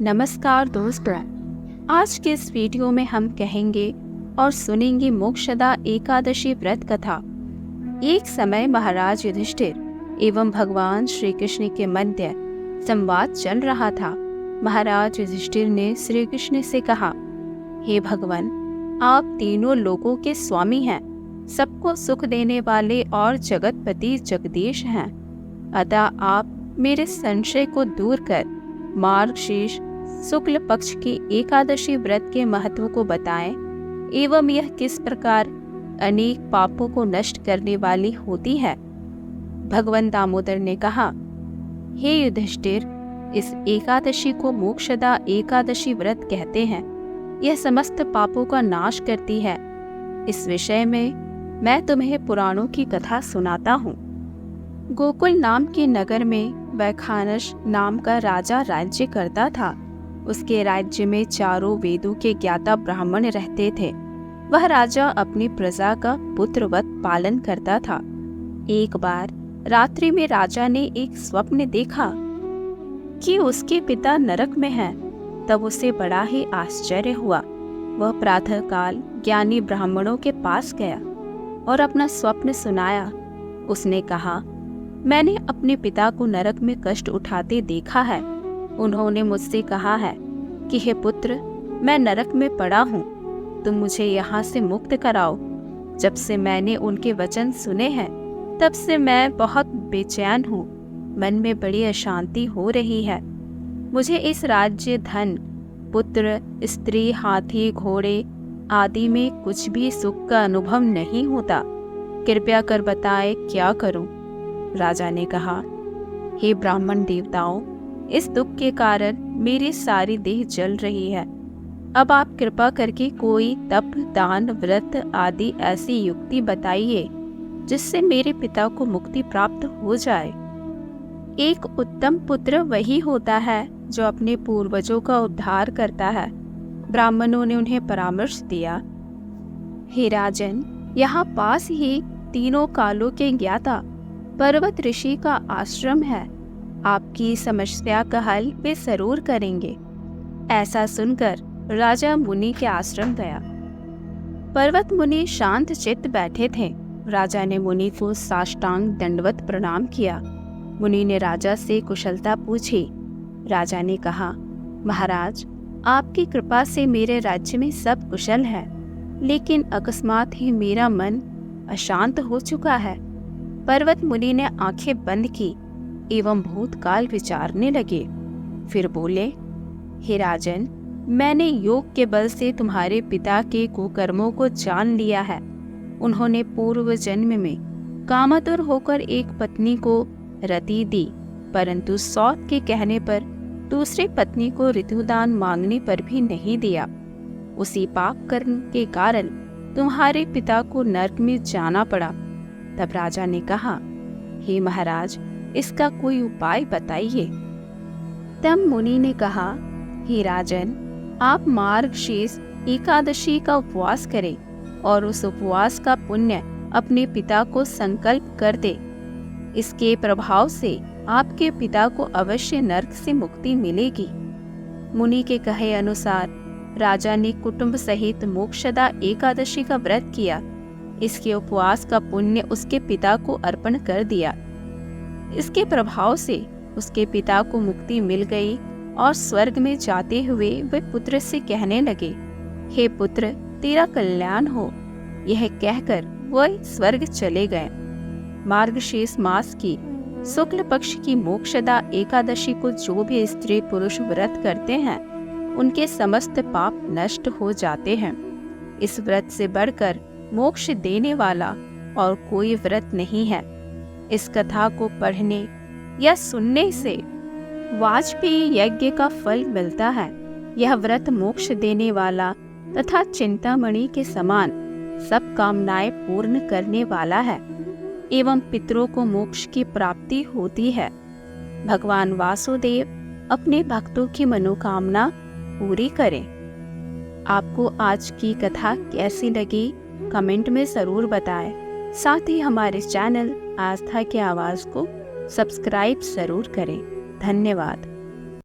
नमस्कार दोस्तों, आज के इस वीडियो में हम कहेंगे और सुनेंगे मोक्षदा एकादशी व्रत कथा। एक समय महाराज युधिष्ठिर एवं भगवान श्री कृष्ण के मध्य संवाद चल रहा था। महाराज युधिष्ठिर ने श्री कृष्ण से कहा, हे भगवान, आप तीनों लोगों के स्वामी हैं, सबको सुख देने वाले और जगतपति जगदीश हैं। अतः आप मेरे संशय को दूर कर मार्गशीर्ष शुक्ल पक्ष की एकादशी व्रत के महत्व को बताएं एवं यह किस प्रकार अनेक पापों को नष्ट करने वाली होती है। भगवान दामोदर ने कहा, हे युधिष्ठिर, इस एकादशी को मोक्षदा एकादशी व्रत कहते हैं। यह समस्त पापों का नाश करती है। इस विषय में मैं तुम्हें पुराणों की कथा सुनाता हूँ। गोकुल नाम के नगर में वैखानस नाम का राजा राज्य करता था। उसके राज्य में चारों वेदों के ज्ञाता ब्राह्मण रहते थे। वह राजा अपनी प्रजा का पुत्रवत पालन करता था। एक बार रात्रि में राजा ने एक स्वप्न देखा कि उसके पिता नरक में हैं। तब उसे बड़ा ही आश्चर्य हुआ। वह प्रातःकाल ज्ञानी ब्राह्मणों के पास गया और अपना स्वप्न सुनाया। उसने कहा, मैंने अपने पिता को नरक में कष्ट उठाते देखा है। उन्होंने मुझसे कहा है कि हे पुत्र, मैं नरक में पड़ा हूँ, तुम मुझे यहाँ से मुक्त कराओ। जब से मैंने उनके वचन सुने हैं तब से मैं बहुत बेचैन हूँ। मन में बड़ी अशांति हो रही है। मुझे इस राज्य, धन, पुत्र, स्त्री, हाथी, घोड़े आदि में कुछ भी सुख का अनुभव नहीं होता। कृपया कर बताएं क्या करूं? राजा ने कहा, हे ब्राह्मण देवताओं, इस दुख के कारण मेरी सारी देह जल रही है। अब आप कृपा करके कोई तप, दान, व्रत आदि ऐसी युक्ति बताइए जिससे मेरे पिता को मुक्ति प्राप्त हो जाए। एक उत्तम पुत्र वही होता है जो अपने पूर्वजों का उद्धार करता है। ब्राह्मणों ने उन्हें परामर्श दिया, हे राजन, यहाँ पास ही तीनों कालों के ज्ञाता पर्वत ऋषि का आश्रम है। आपकी समस्या का हल वे जरूर करेंगे। ऐसा सुनकर राजा मुनि के आश्रम गया। पर्वत मुनि शांत चित्त बैठे थे। राजा ने मुनि को साष्टांग दंडवत प्रणाम किया। मुनि ने राजा से कुशलता पूछी। राजा ने कहा, महाराज, आपकी कृपा से मेरे राज्य में सब कुशल है, लेकिन अकस्मात ही मेरा मन अशांत हो चुका है। पर्वत मुनि ने आंखें बंद की एवं भूतकाल विचारने लगे। फिर बोले, हे राजन, मैंने योग के बल से तुम्हारे पिता के कुकर्मों को जान लिया है। उन्होंने पूर्व जन्म में कामातुर होकर एक पत्नी को रति दी, परंतु सौत के कहने पर दूसरी पत्नी को ऋतुदान मांगने पर भी नहीं दिया। उसी पाप कर्म के कारण तुम्हारे पिता को नरक में जाना पड़ा। तब राजा ने कहा, हे महाराज, इसका कोई उपाय बताइए। तब मुनि ने कहा, हे राजन, आप मार्गशीर्ष एकादशी का उपवास करें और उस उपवास का पुण्य अपने पिता को संकल्प कर दे। इसके प्रभाव से आपके पिता को अवश्य नरक से मुक्ति मिलेगी। मुनि के कहे अनुसार राजा ने कुटुंब सहित मोक्षदा एकादशी का व्रत किया। इसके उपवास का पुण्य उसके पिता को अर्पण कर दिया। इसके प्रभाव से उसके पिता को मुक्ति मिल गई और स्वर्ग में जाते हुए वे पुत्र से कहने लगे, हे पुत्र, तेरा कल्याण हो। यह कहकर वह स्वर्ग चले गए। मार्गशीर्ष मास की शुक्ल पक्ष की मोक्षदा एकादशी को जो भी स्त्री पुरुष व्रत करते हैं, उनके समस्त पाप नष्ट हो जाते हैं। इस व्रत से बढ़कर मोक्ष देने वाला और कोई व्रत नहीं है। इस कथा को पढ़ने या सुनने से वाजपेयी यज्ञ का फल मिलता है। यह व्रत मोक्ष देने वाला तथा चिंतामणि के समान सब कामनाएं पूर्ण करने वाला है एवं पितरों को मोक्ष की प्राप्ति होती है। भगवान वासुदेव अपने भक्तों की मनोकामना पूरी करें। आपको आज की कथा कैसी लगी कमेंट में जरूर बताएं। साथ ही हमारे चैनल आस्था की आवाज़ को सब्सक्राइब जरूर करें। धन्यवाद।